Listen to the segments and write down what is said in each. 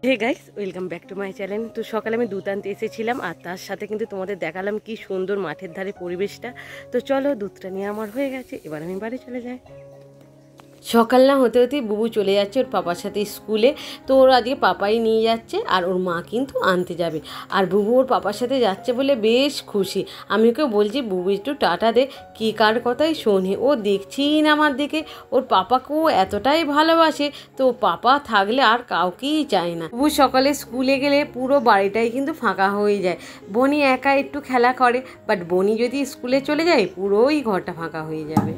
Hey guys, welcome back to my channel. তো সকালে আমি দুধ আনতে এসেছিলাম আর তার সাথে কিন্তু তোমাদের দেখালাম কি সুন্দর মাঠের ধারে পরিবেশটা। তো চলো, দুধটা নিয়ে আমার হয়ে গেছে, এবার আমি বাড়ি চলে যাই। সকাল না হতে হতেই বুবু চলে যাচ্ছে ওর পাপার সাথে স্কুলে। তো ওর আজকে পাপাই নিয়ে যাচ্ছে আর ওর মা কিন্তু আনতে যাবে। আর বুবু ওর পাপার সাথে যাচ্ছে বলে বেশ খুশি। আমি ওকে বলছি বুবু একটু টাটা দে, কি কার কথাই শোনে, ও দেখছিই না আমার দিকে। ওর পাপাকেও এতটাই ভালোবাসে, তো পাপা থাকলে আর কাউকেই চায় না। বুবু সকালে স্কুলে গেলে পুরো বাড়িটাই কিন্তু ফাঁকা হয়ে যায়। বনি একা একটু খেলা করে, বাট বনি যদি স্কুলে চলে যায় পুরোই ঘরটা ফাঁকা হয়ে যাবে।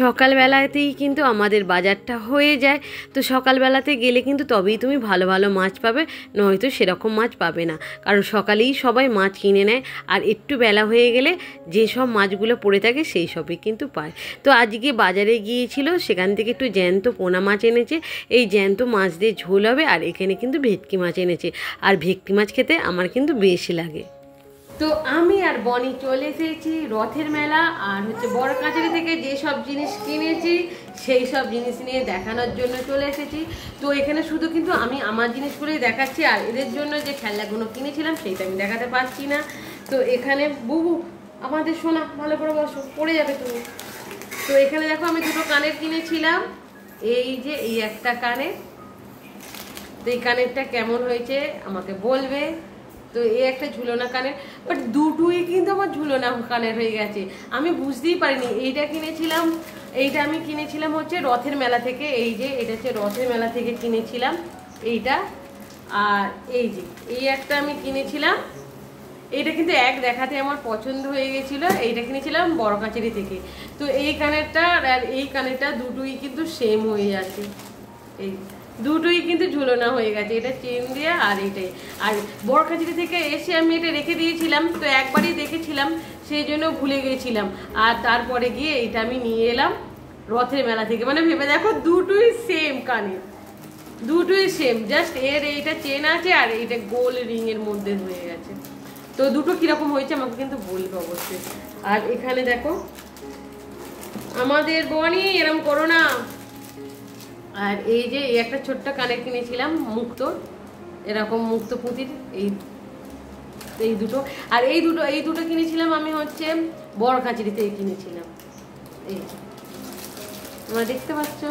সকালবেলাতেই কিন্তু আমাদের বাজারটা হয়ে যায়। তো সকালবেলাতে গেলে কিন্তু তবেই তুমি ভালো ভালো মাছ পাবে, নয়তো সেরকম মাছ পাবে না। কারণ সকালেই সবাই মাছ কিনে নেয়, আর একটু বেলা হয়ে গেলে যেসব মাছগুলো পড়ে থাকে সেই সবই কিন্তু পায়। তো আজকে বাজারে গিয়েছিল, সেখান থেকে একটু জ্যান্ত পোনা মাছ এনেছে। এই জ্যান্ত মাছ দিয়ে ঝোল হবে, আর এখানে কিন্তু ভেটকি মাছ এনেছে। আর ভেটকি মাছ খেতে আমার কিন্তু বেশ লাগে। তো আমি আর বনি চলে এসেছি রথের মেলা, আর বড় কাছারি থেকে যেসব জিনিস কিনেছি সেই সব জিনিস নিয়ে দেখানোর জন্য চলে এসেছি। তো এখানে শুধু কিন্তু আমি আমার জিনিসগুলোই দেখাচ্ছি, আর এদের জন্য যে খেলনাগুলো কিনেছিলাম সেইটা আমি দেখাতে পারছি না। তো এখানে বুবু আমাদের সোনা, ভালো করে বসো, পড়ে যাবে তুমি। তো এখানে দেখো আমি দুটো কানের কিনেছিলাম। এই যে এই একটা কানের, তো এই কানেরটা কেমন হয়েছে আমাকে বলবে। তো এই একটা ঝুলনা কানের, বাট দুটোই কিন্তু আমার ঝুলনা কানের হয়ে গেছে, আমি বুঝতেই পারিনি। এইটা কিনেছিলাম, এইটা আমি কিনেছিলাম রথের মেলা থেকে। এই যে এটা রথের মেলা থেকে কিনেছিলাম এইটা। আর এই যে এই একটা আমি কিনেছিলাম, এইটা কিন্তু এক দেখাতে আমার পছন্দ হয়ে গেছিলো। এইটা কিনেছিলাম বড় কাছারি থেকে। তো এই কানেরটা আর এই কানেরটা দুটোই কিন্তু সেম হয়ে যাচ্ছে, এই দুটোই কিন্তু ঝুলনা হয়ে গেছে, এটা চেন দিয়ে আর এইটাই। আর বড় কাছারি থেকে এসে আমি এটা রেখে দিয়েছিলাম, তো একবারই দেখেছিলাম সেই জন্য ভুলে গেছিলাম। আর তারপরে গিয়ে এটা আমি নিয়ে এলাম রথের মেলা থেকে। মানে ভেবে দেখো, দুটোই সেম কানের, দুটোই সেম, জাস্ট এর এইটা চেন আছে আর এইটা গোল রিং এর মধ্যে হয়ে গেছে। তো দুটো কিরকম হয়েছে আমাকে কিন্তু বলবে অবশ্যই। আর এখানে দেখো আমাদের বনি, এরকম করো না। আর এই যে এই একটা ছোট্ট কানের কিনেছিলাম মুক্ত, এরকম মুক্ত পুঁতির, এই দুটো। আর এই দুটো কিনেছিলাম আমি বড় কাছারি থেকে কিনেছিলাম। এই তোমরা দেখতে পাচ্ছ।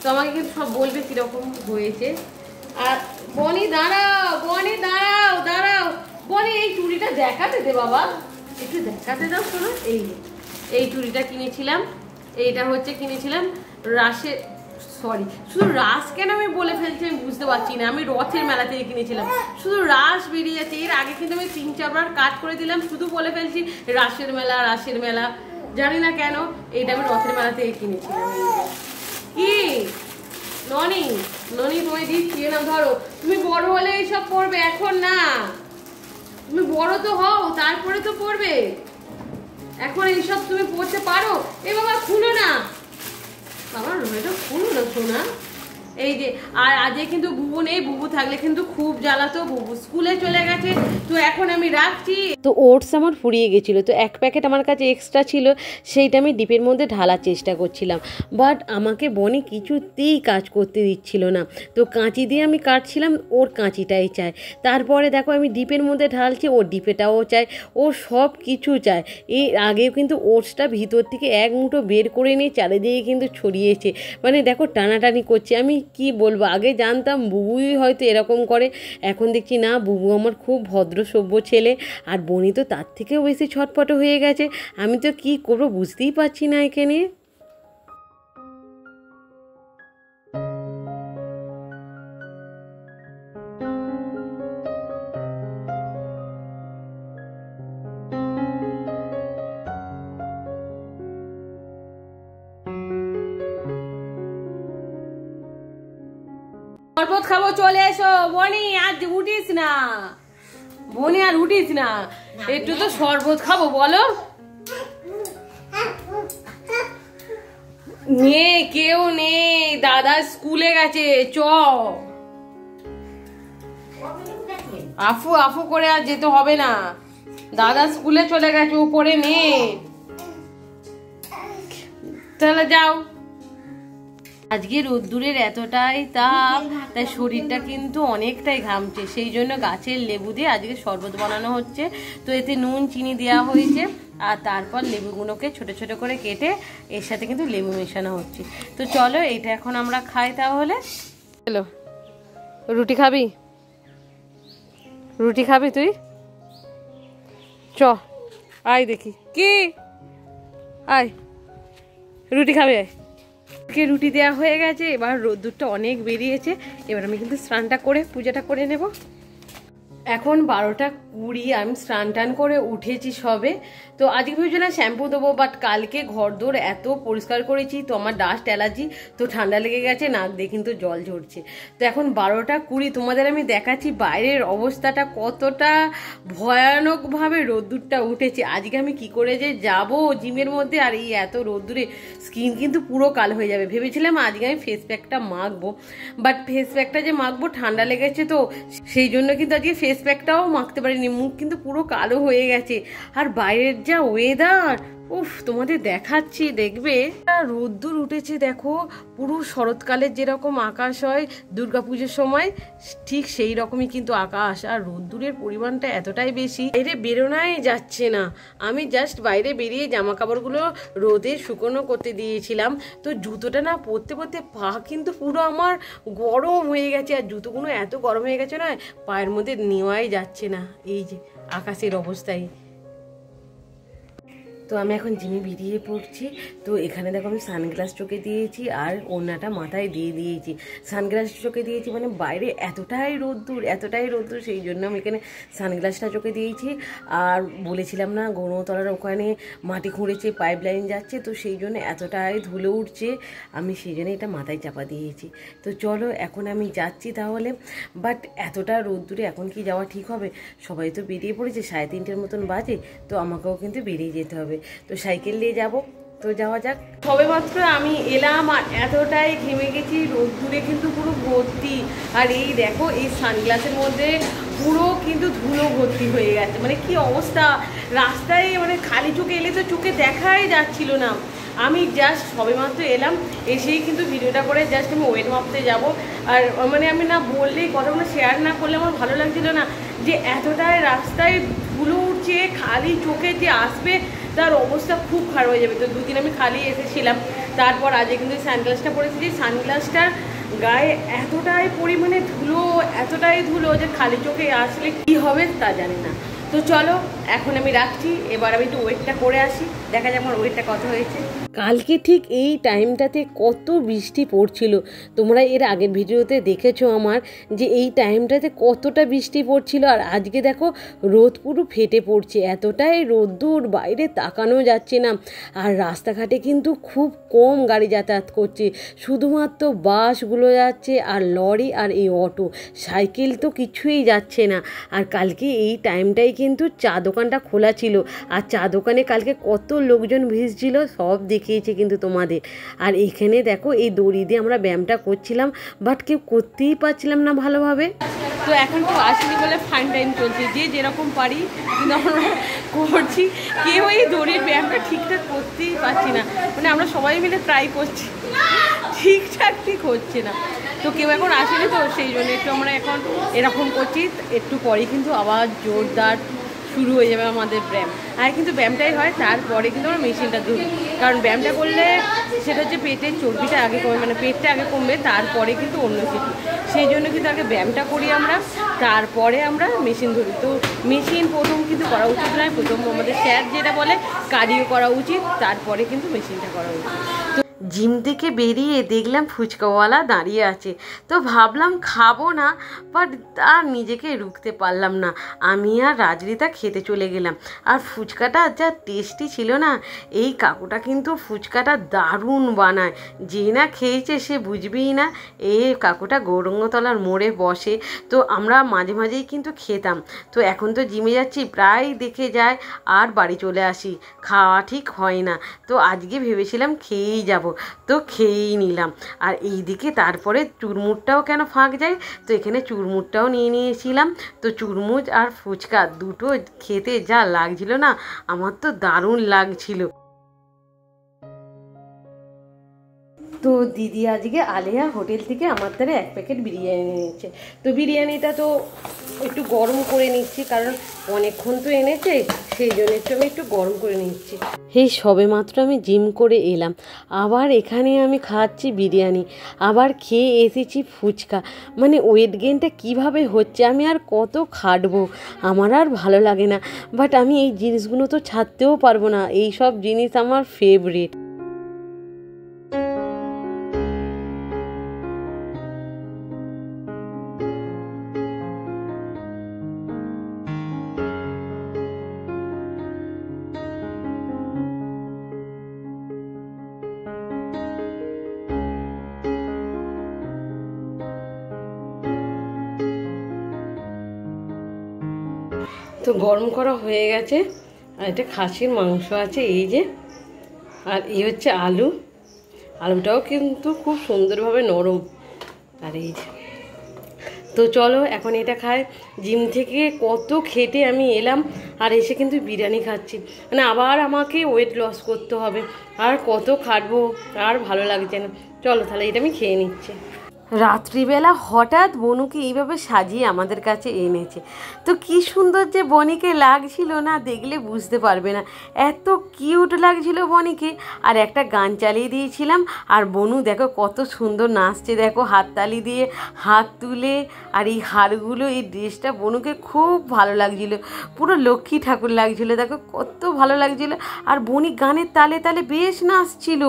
তো আমাকে কিন্তু সব বলবে কিরকম হয়েছে। আর বনি দাঁড়াও, বনি দাঁড়াও দাঁড়াও, বনি এই চুড়িটা দেখাতে দে বাবা, একটু দেখাতে দাও শোনো। এই চুড়িটা কিনেছিলাম, এইটা কিনেছিলাম রাসে, সরি শুধু রাস কেন আমি বলে ফেলছি আমি বুঝতে পারছি না। আমি রথের মেলা থেকে কিনেছিলাম, শুধু রাস বেরিয়ে যাচ্ছে। এর আগে কিন্তু আমি 3-4 বার কাট করে দিলাম, শুধু বলে ফেলছি রাসের মেলা রাসের মেলা, জানি না কেন। এইটা আমি রথের মেলা থেকে কিনেছিলাম। কি ননি, ননি তোমায় দিচ্ছি না, ধরো। তুমি বড় হলে এইসব পড়বে, এখন না। তুমি বড় তো হও, তারপরে তো পড়বে। এখন এইসব তুমি পড়তে পারো? এ বাবা খুলো না, বাবা এটা খুলো না সোনা। এই যে আর আজকে কিন্তু বুবু নেই, বুবু থাকলে কিন্তু খুব জ্বালাতো। বুবু স্কুলে চলে গেছে, তো এখন আমি রাখছি। তো ওটস আমার ফুরিয়ে গেছিল, তো এক প্যাকেট আমার কাছে এক্সট্রা ছিল, সেইটা আমি ডিপের মধ্যে ঢালার চেষ্টা করছিলাম। বাট আমাকে বনি কিছুতেই কাজ করতে দিচ্ছিল না। তো কাঁচি দিয়ে আমি কাটছিলাম, ওর কাঁচিটাই চায়। তারপরে দেখো আমি ডিপের মধ্যে ঢালছি, ওর ডিপেটাও চায়, ও সব কিছু চায়। এর আগেও কিন্তু ওটসটা ভিতর থেকে এক মুঠো বের করে নিয়ে চারিদিকে কিন্তু ছড়িয়েছে। মানে দেখো টানাটানি করছে। আমি কি বলবো, আগে জানতাম বুবুই হয়তো এরকম করে, এখন দেখছি না, বুবু আমার খুব ভদ্র সভ্য ছেলে। আর বনি তো তার থেকেও বেশি ছটপট হয়ে গেছে। আমি তো কি করবো বুঝতেই পারছি না এখানে। শরবত খাবো, চলে এসো। বনি আর উঠিস না, বনি আর উঠিস না, একটু তো শরবত খাবো বলো। নেই, কেউ নেই, দাদা স্কুলে গেছে, চ। আফু আফু করে আর যেতে হবে না, দাদা স্কুলে চলে গেছে, উপরে নে, তাহলে যাও। আজকে রোদ্দুরের এতটাই তাপ, তাই শরীরটা কিন্তু অনেকটাই ঘামছে, সেই জন্য গাছের লেবু দিয়ে আজকে শরবত বানানো হচ্ছে। তো এতে নুন চিনি দেওয়া হয়েছে, আর তারপর লেবুগুলোকে ছোট ছোট করে কেটে এর সাথে কিন্তু লেবু মেশানো হচ্ছে। তো চলো এটা এখন আমরা খাই। তাহলে চলো, রুটি খাবি? রুটি খাবি তুই? চ আয় দেখি, কি আয় রুটি খাবে। রুটি দেওয়া হয়ে গেছে, এবার রোদ্দুরটা অনেক বেরিয়েছে, এবার আমি কিন্তু স্নানটা করে পূজাটা করে নেব। এখন 12:20, আমি স্নান টান করে উঠেছি সবে। তো আজকে ভেবেছিলাম শ্যাম্পু দেবো, বাট কালকে ঘরদোর এত পরিষ্কার করেছি, তো আমার ডাস্ট অ্যালার্জি, তো ঠান্ডা লেগে গেছে, নাক দিয়ে কিন্তু জল ঝরছে। তো এখন 12:20, তোমাদের আমি দেখাচ্ছি বাইরের অবস্থাটা কতটা ভয়ানকভাবে রোদ্দুরটা উঠেছে। আজকে আমি কি করে যে যাবো জিমের মধ্যে, আর এই এত রোদ্দুরে স্কিন কিন্তু পুরো কালো হয়ে যাবে। ভেবেছিলাম আজকে আমি ফেস প্যাকটা মাখবো, বাট ফেস প্যাকটা যে মাখবো ঠান্ডা লেগেছে, তো সেই জন্য কিন্তু আজকে ফেস প্যাকটাও মাখতে পারিনি, মুখ কিন্তু পুরো কালো হয়ে গেছে। আর বাইরের যা ওয়েদার, উফ তোমাদের দেখাচ্ছি, দেখবে রোদ্দুর উঠেছে, দেখো পুরো শরৎকালের যেরকম আকাশ হয় দুর্গাপুজোর সময়, ঠিক সেই রকমই কিন্তু আকাশ। আর রোদ্দুরের পরিমাণটা এতটাই বেশি, বাইরে বেরোনাই যাচ্ছে না। আমি জাস্ট বাইরে বেরিয়ে জামা কাপড়গুলো রোদে শুকনো করতে দিয়েছিলাম, তো জুতোটা না পরতে পরতে পা কিন্তু পুরো আমার গরম হয়ে গেছে, আর জুতোগুলো এত গরম হয়ে গেছে না, পায়ের মধ্যে নেওয়াই যাচ্ছে না, এই যে আকাশের অবস্থায়। তো আমি এখন জিমে বেরিয়ে পড়ছি। তো এখানে দেখো আমি সানগ্লাস চোখে দিয়েছি, আর ওড়নাটা মাথায় দিয়ে দিয়েছি। সানগ্লাস চোখে দিয়েছি মানে বাইরে এতটাই রোদ্দুর, সেই জন্য আমি এখানে সানগ্লাসটা চোখে দিয়েছি। আর বলেছিলাম না গৌরতলার ওখানে মাটি খুঁড়েছে, পাইপ লাইন যাচ্ছে, তো সেই জন্য এতটাই ধুলো উঠছে, আমি সেই জন্য এটা মাথায় চাপা দিয়েছি। তো চলো এখন আমি যাচ্ছি তাহলে। বাট এতটা রোদ্দুরে এখন কি যাওয়া ঠিক হবে? সবাই তো বেরিয়ে পড়েছে, 3:30 মতন বাজে, তো আমাকেও কিন্তু বেরিয়ে যেতে হবে। তো সাইকেল নিয়ে যাব, তো যাওয়া যাক। সবে মাত্র আমি এলাম, আর এতটাই ঘেমে গেছি, রোদ্দুরে কিন্তু পুরো ভর্তি। আর এই দেখো এই সানগ্লাসের মধ্যে পুরো কিন্তু ধুলো ভর্তি হয়ে গেছে, মানে কি অবস্থা রাস্তায়, মানে খালি চোখে এলে তো চোখে দেখাই যাচ্ছিল না। আমি জাস্ট সবে মাত্র এলাম, এসেই কিন্তু ভিডিওটা করে জাস্ট আমি ওয়েট মাপতে যাব। আর মানে আমি না বললেই, কথাগুলো শেয়ার না করলে আমার ভালো লাগছিল না, যে এতটাই রাস্তায় ধুলো উঠছে, খালি চোখে যে আসবে তার অবস্থা খুব খারাপ হয়ে যাবে। তো দুদিন আমি খালি এসেছিলাম, তারপর আজকে কিন্তু সানগ্লাসটা পরেছি, সানগ্লাসটার গায়ে এতটাই পরিমাণে এতটাই ধুলো যে খালি চোখে আসলে কি হবে তা জানি না। তো চলো এখন আমি রাখছি, এবার আমি একটু ওয়েটটা করে আসি, দেখা যাক আমার ওয়েটটা কত হয়েছে। কালকে ঠিক এই টাইমটাতে কত বৃষ্টি পড়ছিল, তোমরা এর আগের ভিডিওতে দেখেছো আমার, যে এই টাইমটাতে কতটা বৃষ্টি পড়ছিল। আর আজকে দেখো রোদ পুরো ফেটে পড়ছে, এতটাই রোদ্দুর, বাইরে তাকানো যাচ্ছে না। আর রাস্তাঘাটে কিন্তু খুব কম গাড়ি যাতায়াত করছে, শুধুমাত্র বাসগুলো যাচ্ছে, আর লরি, আর এই অটো, সাইকেল তো কিছুই যাচ্ছে না। আর কালকে এই টাইমটাই কিন্তু চা দোকানটা খোলা ছিল, আর চা দোকানে কালকে কত লোকজন ভিড়ছিল সব দেখিয়েছে কিন্তু তোমাদের। আর এখানে দেখো এই দড়ি দিয়ে আমরা ব্যায়ামটা করছিলাম, বাট কেউ করতেই পারছিলাম না ভালোভাবে। তো এখন কেউ আসেনি বলে ফাইন টাইম চলছে, যে যেরকম পারি কিন্তু আমরা করছি, কেউ এই দড়ির ব্যায়ামটা ঠিকঠাক করতেই পারছি না, মানে আমরা সবাই মিলে ট্রাই করছি, ঠিক হচ্ছে না। তো কেউ এখন আসেনি, তো সেই জন্য একটু আমরা এখন এরকম করছি। একটু পরে কিন্তু আবার জোরদার শুরু হয়ে যাবে আমাদের ব্যায়াম। আর কিন্তু ব্যায়ামটাই হয়, তারপরে কিন্তু আমরা মেশিনটা ধরি, কারণ ব্যায়ামটা করলে সেটা হচ্ছে পেটের চর্বিটা আগে কমে, মানে পেটটা আগে কমবে, তারপরে কিন্তু অন্য কিছু। সেই জন্য কিন্তু আগে ব্যায়ামটা করি আমরা, তারপরে আমরা মেশিন ধরি। তো মেশিন প্রথম কিন্তু করা উচিত নয়, প্রথম আমাদের স্যার যেটা বলে কার্ডিও করা উচিত, তারপরে কিন্তু মেশিনটা করা উচিত। জিম থেকে বেরিয়ে দেখলাম ফুচকাওয়ালা দাঁড়িয়ে আছে, তো ভাবলাম খাবো না, বাট আর নিজেকে রুখতে পারলাম না, আমি আর রাজরিতা খেতে চলে গেলাম। আর ফুচকাটা যা টেস্টি ছিল না, এই কাকুটা কিন্তু ফুচকাটা দারুণ বানায়, যে না খেয়েছে সে বুঝবেই না। এই কাকুটা গৌরঙ্গতলার মোড়ে বসে, তো আমরা মাঝে মাঝেই কিন্তু খেতাম। তো এখন তো জিমে যাচ্ছি, প্রায় দেখে যায় আর বাড়ি চলে আসি, খাওয়া ঠিক হয় না। তো আজকে ভেবেছিলাম খেয়েই যাব, তো খেয়েই নিলাম। আর এইদিকে তারপরে চুরমুরটাও কেন ফাঁক যায়, তো এখানে চুরমুরটাও নিয়ে নিয়েছিলাম। তো চুরমুর আর ফুচকা দুটো খেতে যা লাগছিল না, আমার তো দারুণ লাগছিল। তো দিদি আজকে আলেয়া হোটেল থেকে আমার দ্বারা 1 প্যাকেট বিরিয়ানি নিয়েছে। তো বিরিয়ানিটা তো একটু গরম করে নিচ্ছি, কারণ অনেকক্ষণ তো এনেছে, সেই জন্য আমি একটু গরম করে নিচ্ছি। এই সবে মাত্র আমি জিম করে এলাম, আবার এখানে আমি খাচ্ছি বিরিয়ানি, আবার খেয়ে এসেছি ফুচকা। মানে ওয়েট গেইনটা কীভাবে হচ্ছে, আমি আর কত খাটবো, আমার আর ভালো লাগে না। বাট আমি এই জিনিসগুলো তো ছাড়তেও পারবো না, এই সব জিনিস আমার ফেভারিট। তো গরম করা হয়ে গেছে, আর এটা খাসির মাংস আছে এই যে, আর এই হচ্ছে আলু, আলুটাও কিন্তু খুব সুন্দরভাবে নরম। আর এই যে, তো চলো এখন এটা খাই। জিম থেকে কত খেটে আমি এলাম, আর এসে কিন্তু বিরিয়ানি খাচ্ছি। মানে আবার আমাকে ওয়েট লস করতে হবে, আর কত খাটবো, আর ভালো লাগছে না। চলো তাহলে এটা আমি খেয়ে নিচ্ছি। রাত্রিবেলা হঠাৎ বনুকে এইভাবে সাজিয়ে আমাদের কাছে এনেছে। তো কি সুন্দর যে বনিকে লাগছিল না, দেখলে বুঝতে পারবে না, এত কিউট লাগছিল বনিকে। আর একটা গান চালিয়ে দিয়েছিলাম, আর বনু দেখো কত সুন্দর নাচছে, দেখো হাততালি দিয়ে হাত তুলে। আর এই হারগুলো, এই ড্রেসটা বনুকে খুব ভালো লাগছিল, পুরো লক্ষ্মী ঠাকুর লাগছিল, দেখো কত ভালো লাগছিল। আর বনি গানের তালে তালে বেশ নাচছিল,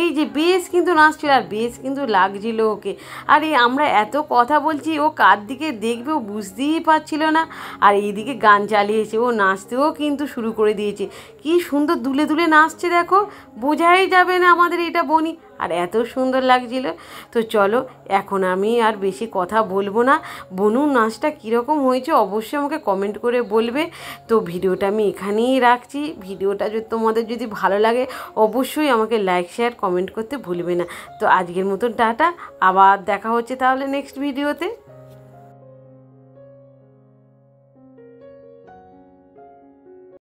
এই যে বেশ কিন্তু নাচছিল, আর বেশ কিন্তু লাগছিল ওকে। আর এই আমরা এত কথা বলছি, ও কার দিকে দেখবে ও বুঝতেই পারছিল না। আর এইদিকে গান চালিয়েছে, ও নাচতেও কিন্তু শুরু করে দিয়েছে, কি সুন্দর দুলে দুলে নাচছে, দেখো বোঝাই যাবে না আমাদের এটা বনি, আর এত সুন্দর লাগছিল। তো চলো এখন আমি আর বেশি কথা বলবো না, বনুর নাচটা কীরকম হয়েছে অবশ্যই আমাকে কমেন্ট করে বলবে। তো ভিডিওটা আমি এখানেই রাখছি, ভিডিওটা যদি তোমাদের যদি ভালো লাগে অবশ্যই আমাকে লাইক শেয়ার কমেন্ট করতে ভুলবে না। তো আজকের মতন টাটা, আবার দেখা হচ্ছে তাহলে নেক্সট ভিডিওতে।